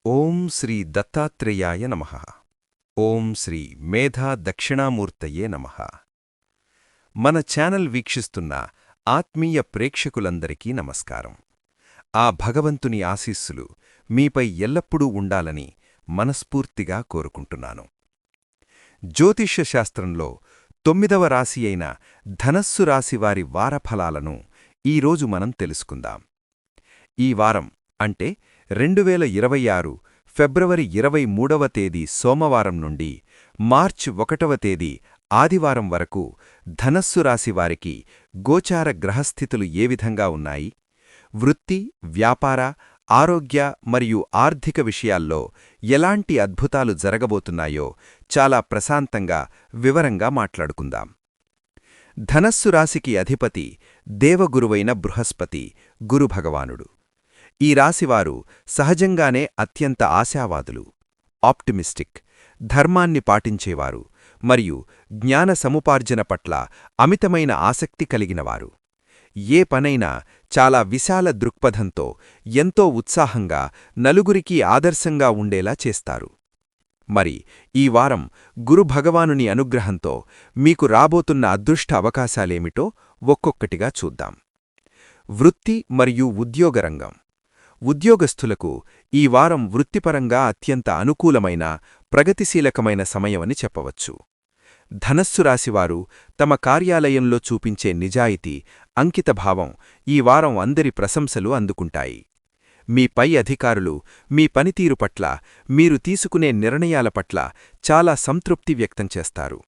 ఓం శ్రీ దత్తాత్రేయాయ నమః. ఓం శ్రీ మేధా దక్షిణామూర్తయే నమః. మన ఛానల్ వీక్షిస్తున్న ఆత్మీయ ప్రేక్షకులందరికీ నమస్కారం. ఆ భగవంతుని ఆశీస్సులు మీపై ఎల్లప్పుడూ ఉండాలని మనస్ఫూర్తిగా కోరుకుంటున్నాను. జ్యోతిష్య శాస్త్రంలో 9వ రాశి అయిన ధనస్సు రాశివారి వారఫలాలను ఈరోజు మనం తెలుసుకుందాం. ఈ వారం అంటే 2026 ఫిబ్రవరి 23వ తేదీ సోమవారం నుండి మార్చి 1వ తేదీ ఆదివారం వరకు ధనస్సు రాశివారికి గోచార గ్రహస్థితులు ఏ విధంగా ఉన్నాయి, వృత్తి, వ్యాపార, ఆరోగ్య మరియు ఆర్థిక విషయాల్లో ఎలాంటి అద్భుతాలు జరగబోతున్నాయో చాలా ప్రశాంతంగా వివరంగా మాట్లాడుకుందాం. ధనస్సు రాశికి అధిపతి దేవగురువైన బృహస్పతి, గురుభగవానుడు. ఈ రాశివారు సహజంగానే అత్యంత ఆశావాదులు, ఆప్టిమిస్టిక్, ధర్మాన్ని పాటించేవారు మరియు జ్ఞాన సముపార్జన పట్ల అమితమైన ఆసక్తి కలిగినవారు. ఏ పనైనా చాలా విశాల దృక్పథంతో ఎంతో ఉత్సాహంగా నలుగురికి ఆదర్శంగా ఉండేలా చేస్తారు. మరి ఈ వారం గురుభగవానుని అనుగ్రహంతో మీకు రాబోతున్న అదృష్ట అవకాశాలేమిటో ఒక్కొక్కటిగా చూద్దాం. వృత్తి మరియు ఉద్యోగరంగం. ఉద్యోగస్థులకు ఈ వారం వృత్తిపరంగా అత్యంత అనుకూలమైన, ప్రగతిశీలకమైన సమయమని చెప్పవచ్చు. ధనస్సు రాశివారు తమ కార్యాలయంలో చూపించే నిజాయితీ, అంకితభావం ఈ వారం అందరి ప్రశంసలు అందుకుంటాయి. మీ పై అధికారులు మీ పనితీరు పట్ల, మీరు తీసుకునే నిర్ణయాల పట్ల చాలా సంతృప్తి వ్యక్తం చేస్తారు.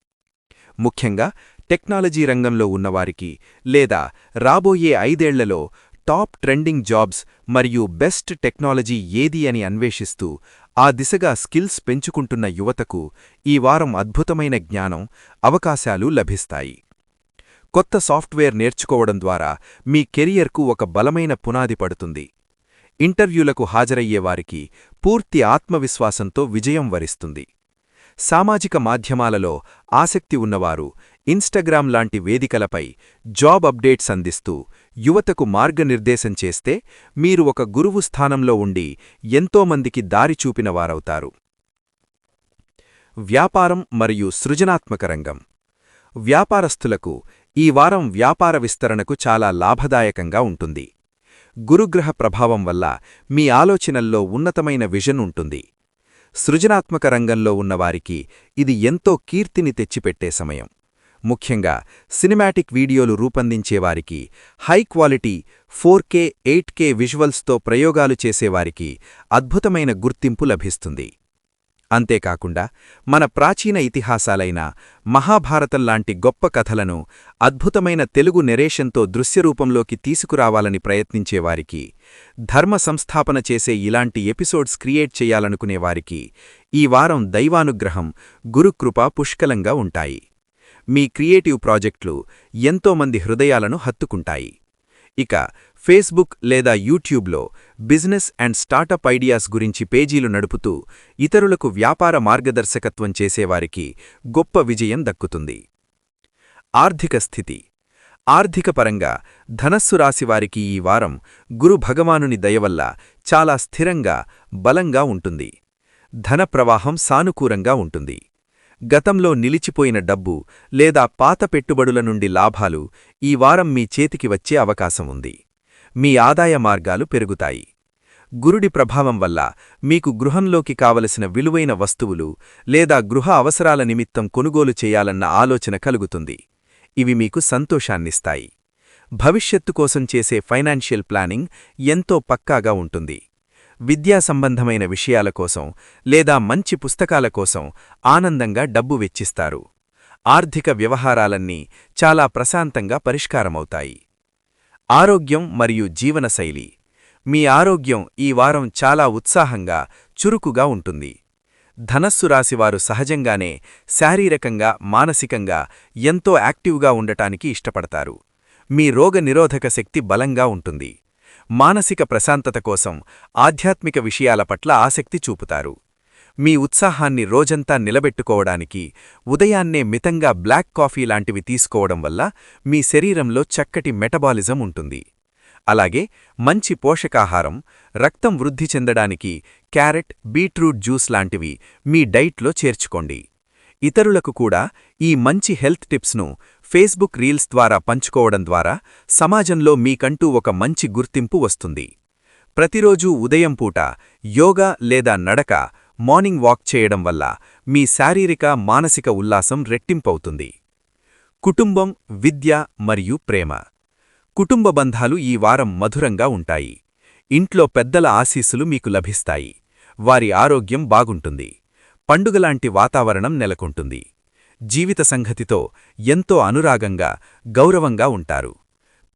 ముఖ్యంగా టెక్నాలజీ రంగంలో ఉన్నవారికి లేదా రాబోయే 5 ఏళ్లలో టాప్ ట్రెండింగ్ జాబ్స్ మరియు బెస్ట్ టెక్నాలజీ ఏది అని అన్వేషిస్తూ ఆ దిశగా స్కిల్స్ పెంచుకుంటున్న యువతకు ఈ వారం అద్భుతమైన జ్ఞానం, అవకాశాలు లభిస్తాయి. కొత్త సాఫ్ట్వేర్ నేర్చుకోవడం ద్వారా మీ కెరియర్కు ఒక బలమైన పునాది పడుతుంది. ఇంటర్వ్యూలకు హాజరయ్యేవారికి పూర్తి ఆత్మవిశ్వాసంతో విజయం వరిస్తుంది. సామాజిక మాధ్యమాలలో ఆసక్తి ఉన్నవారు ఇన్స్టాగ్రామ్ లాంటి వేదికలపై జాబ్ అప్డేట్స్ అందిస్తూ యువతకు మార్గనిర్దేశం చేస్తే మీరు ఒక గురువు స్థానంలో ఉండి ఎంతోమందికి దారి చూపినవారవుతారు. వ్యాపారం మరియు సృజనాత్మక రంగం. వ్యాపారస్తులకు ఈ వారం వ్యాపార విస్తరణకు చాలా లాభదాయకంగా ఉంటుంది. గురుగ్రహ ప్రభావం వల్ల మీ ఆలోచనల్లో ఉన్నతమైన విజన్ ఉంటుంది. సృజనాత్మక రంగంలో ఉన్నవారికి ఇది ఎంతో కీర్తిని తెచ్చిపెట్టే సమయం. ముఖ్యంగా సినిమాటిక్ వీడియోలు రూపొందించేవారికి, హై క్వాలిటీ 4K, 8K విజువల్స్తో ప్రయోగాలు చేసేవారికి అద్భుతమైన గుర్తింపు లభిస్తుంది. అంతేకాకుండా మన ప్రాచీన ఇతిహాసాలైన మహాభారతంలాంటి గొప్ప కథలను అద్భుతమైన తెలుగు నెరేషన్తో దృశ్యరూపంలోకి తీసుకురావాలని ప్రయత్నించేవారికి, ధర్మ సంస్థాపన చేసే ఇలాంటి ఎపిసోడ్స్ క్రియేట్ చేయాలనుకునేవారికి ఈ వారం దైవానుగ్రహం, గురుకృప పుష్కలంగా ఉంటాయి. మీ క్రియేటివ్ ప్రాజెక్టులు ఎంతోమంది హృదయాలను హత్తుకుంటాయి. ఇక ఫేస్బుక్ లేదా యూట్యూబ్లో బిజినెస్ అండ్ స్టార్టప్ ఐడియాస్ గురించి పేజీలు నడుపుతూ ఇతరులకు వ్యాపార మార్గదర్శకత్వం చేసేవారికి గొప్ప విజయం దక్కుతుంది. ఆర్థిక స్థితి. ఆర్థికపరంగా ధనస్సు రాశివారికి ఈ వారం గురు భగవానుని దయవల్ల చాలా స్థిరంగా, బలంగా ఉంటుంది. ధన ప్రవాహం సానుకూలంగా ఉంటుంది. గతంలో నిలిచిపోయిన డబ్బు లేదా పాత పెట్టుబడుల నుండి లాభాలు ఈ వారం మీ చేతికి వచ్చే అవకాశం ఉంది. మీ ఆదాయ మార్గాలు పెరుగుతాయి. గురుడి ప్రభావం వల్ల మీకు గృహంలోకి కావలసిన విలువైన వస్తువులు లేదా గృహ అవసరాల నిమిత్తం కొనుగోలు చేయాలన్న ఆలోచన కలుగుతుంది. ఇవి మీకు సంతోషాన్నిస్తాయి. భవిష్యత్తు కోసం చేసే ఫైనాన్షియల్ ప్లానింగ్ ఎంతో పక్కాగా ఉంటుంది. విద్యా సంబంధమైన విషయాల కోసం లేదా మంచి పుస్తకాల కోసం ఆనందంగా డబ్బు వెచ్చిస్తారు. ఆర్థిక వ్యవహారాలన్నీ చాలా ప్రశాంతంగా పరిష్కారమవుతాయి. ఆరోగ్యం మరియు జీవనశైలి. మీ ఆరోగ్యం ఈ వారం చాలా ఉత్సాహంగా, చురుకుగా ఉంటుంది. ధనస్సు రాశివారు సహజంగానే శారీరకంగా, మానసికంగా ఎంతో యాక్టివ్గా ఉండటానికి ఇష్టపడతారు. మీ రోగనిరోధక శక్తి బలంగా ఉంటుంది. మానసిక ప్రశాంతత కోసం ఆధ్యాత్మిక విషయాల పట్ల ఆసక్తి చూపుతారు. మీ ఉత్సాహాన్ని రోజంతా నిలబెట్టుకోవడానికి ఉదయాన్నే మితంగా బ్లాక్ కాఫీ లాంటివి తీసుకోవడం వల్ల మీ శరీరంలో చక్కటి మెటబాలిజం ఉంటుంది. అలాగే మంచి పోషకాహారం, రక్తం వృద్ధి చెందడానికి క్యారెట్, బీట్రూట్ జ్యూస్ లాంటివి మీ డైట్లో చేర్చుకోండి. ఇతరులకు కూడా ఈ మంచి హెల్త్ టిప్స్ను ఫేస్బుక్ రీల్స్ ద్వారా పంచుకోవడం ద్వారా సమాజంలో మీకంటూ ఒక మంచి గుర్తింపు వస్తుంది. ప్రతిరోజూ ఉదయం పూట యోగా లేదా నడక, మార్నింగ్ వాక్ చేయడం వల్ల మీ శారీరక, మానసిక ఉల్లాసం రెట్టింపవుతుంది. కుటుంబం, విద్య మరియు ప్రేమ. కుటుంబ బంధాలు ఈ వారం మధురంగా ఉంటాయి. ఇంట్లో పెద్దల ఆశీస్సులు మీకు లభిస్తాయి. వారి ఆరోగ్యం బాగుంటుంది. పండుగలాంటి వాతావరణం నెలకొంటుంది. జీవిత సంగతితో ఎంతో అనురాగంగా, గౌరవంగా ఉంటారు.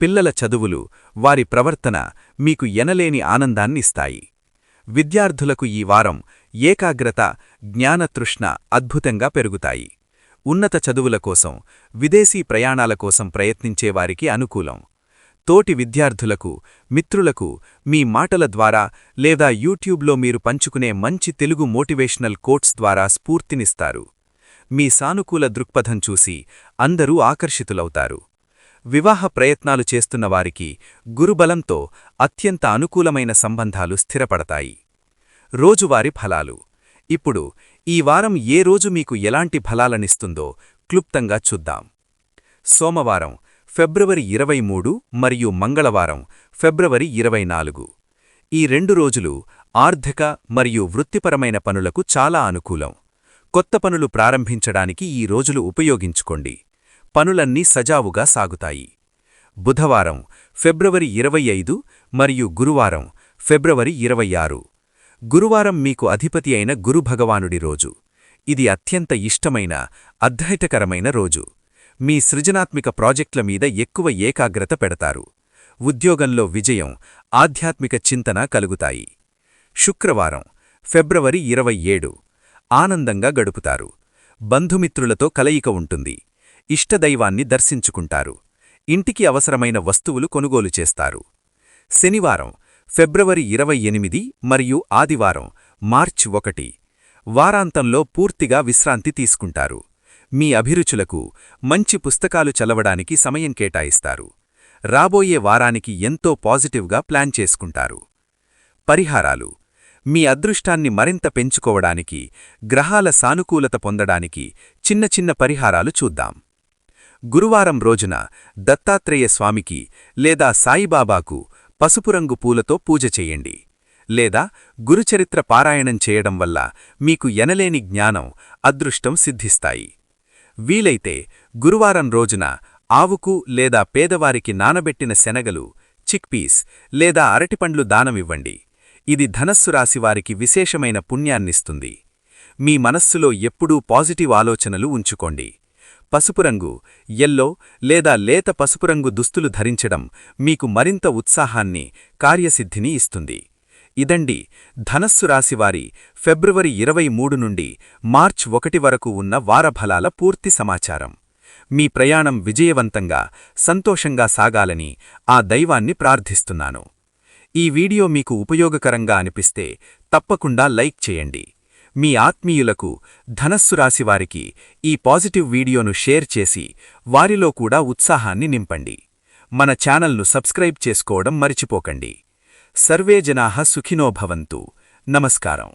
పిల్లల చదువులు, వారి ప్రవర్తన మీకు ఎనలేని ఆనందాన్నిస్తాయి. విద్యార్థులకు ఈ వారం ఏకాగ్రత, జ్ఞానతృష్ణ అద్భుతంగా పెరుగుతాయి. ఉన్నత చదువుల కోసం, విదేశీ ప్రయాణాల కోసం ప్రయత్నించేవారికి అనుకూలం. తోటి విద్యార్థులకు, మిత్రులకు మీ మాటల ద్వారా లేదా యూట్యూబ్లో మీరు పంచుకునే మంచి తెలుగు మోటివేషనల్ కోట్స్ ద్వారా స్ఫూర్తినిస్తారు. మీ సానుకూల దృక్పథం చూసి అందరూ ఆకర్షితులవుతారు. వివాహ ప్రయత్నాలు చేస్తున్నవారికి గురుబలంతో అత్యంత అనుకూలమైన సంబంధాలు స్థిరపడతాయి. రోజువారీ ఫలాలు. ఇప్పుడు ఈ వారం ఏ రోజు మీకు ఎలాంటి ఫలాలనిస్తుందో క్లుప్తంగా చూద్దాం. సోమవారం ఫిబ్రవరి 23 మరియు మంగళవారం ఫిబ్రవరి 24. ఈ 2 రోజులు ఆర్థిక మరియు వృత్తిపరమైన పనులకు చాలా అనుకూలం. కొత్త పనులు ప్రారంభించడానికి ఈ రోజులు ఉపయోగించుకోండి. పనులన్నీ సజావుగా సాగుతాయి. బుధవారం ఫిబ్రవరి 25 మరియు గురువారం ఫిబ్రవరి 26. గురువారం మీకు అధిపతి అయిన గురుభగవానుడి రోజు. ఇది అత్యంత ఇష్టమైన, అద్భుతకరమైన రోజు. మీ సృజనాత్మక ప్రాజెక్టుల మీద ఎక్కువ ఏకాగ్రత పెడతారు. ఉద్యోగంలో విజయం, ఆధ్యాత్మిక చింతన కలుగుతాయి. శుక్రవారం ఫిబ్రవరి 27. ఆనందంగా గడుపుతారు. బంధుమిత్రులతో కలయిక ఉంటుంది. ఇష్టదైవాన్ని దర్శించుకుంటారు. ఇంటికి అవసరమైన వస్తువులు కొనుగోలు చేస్తారు. శనివారం ఫిబ్రవరి 28 మరియు ఆదివారం మార్చి 1. వారాంతంలో పూర్తిగా విశ్రాంతి తీసుకుంటారు. మీ అభిరుచులకు, మంచి పుస్తకాలు చదవడానికి సమయం కేటాయిస్తారు. రాబోయే వారానికి ఎంతో పాజిటివ్గా ప్లాన్ చేసుకుంటారు. పరిహారాలు. మీ అదృష్టాన్ని మరింత పెంచుకోవడానికి, గ్రహాల సానుకూలత పొందడానికి చిన్న చిన్న పరిహారాలు చూద్దాం. గురువారం రోజున దత్తాత్రేయ స్వామికి లేదా సాయిబాబాకు పసుపురంగు పూలతో పూజ చెయ్యండి. లేదా గురుచరిత్ర పారాయణం చేయడం వల్ల మీకు ఎనలేని జ్ఞానం, అదృష్టం సిద్ధిస్తాయి. వీలైతే గురువారం రోజున ఆవుకు లేదా పేదవారికి నానబెట్టిన శనగలు, చిక్పీస్ లేదా అరటిపండ్లు దానమివ్వండి. ఇది ధనస్సు రాశివారికి విశేషమైన పుణ్యాన్నిస్తుంది. మీ మనస్సులో ఎప్పుడూ పాజిటివ్ ఆలోచనలు ఉంచుకోండి. పసుపురంగు, యెల్లో లేదా లేత పసుపురంగు దుస్తులు ధరించడం మీకు మరింత ఉత్సాహాన్ని, కార్యసిద్ధిని ఇస్తుంది. ఇదండి ధనస్సు రాశివారి ఫిబ్రవరి 23 నుండి మార్చి 1 వరకు ఉన్న వారఫలాల పూర్తి సమాచారం. మీ ప్రయాణం విజయవంతంగా, సంతోషంగా సాగాలని ఆ దైవాన్ని ప్రార్థిస్తున్నాను. ఈ వీడియో మీకు ఉపయోగకరంగా అనిపిస్తే తప్పకుండా లైక్ చేయండి. మీ ఆత్మీయులకు, ధనస్సు రాశివారికి ఈ పాజిటివ్ వీడియోను షేర్ చేసి వారిలో కూడా ఉత్సాహాన్ని నింపండి. మన ఛానల్ను సబ్స్క్రైబ్ చేసుకోవడం మరిచిపోకండి. సర్వే జనాః సుఖినో భవంతు. నమస్కారం.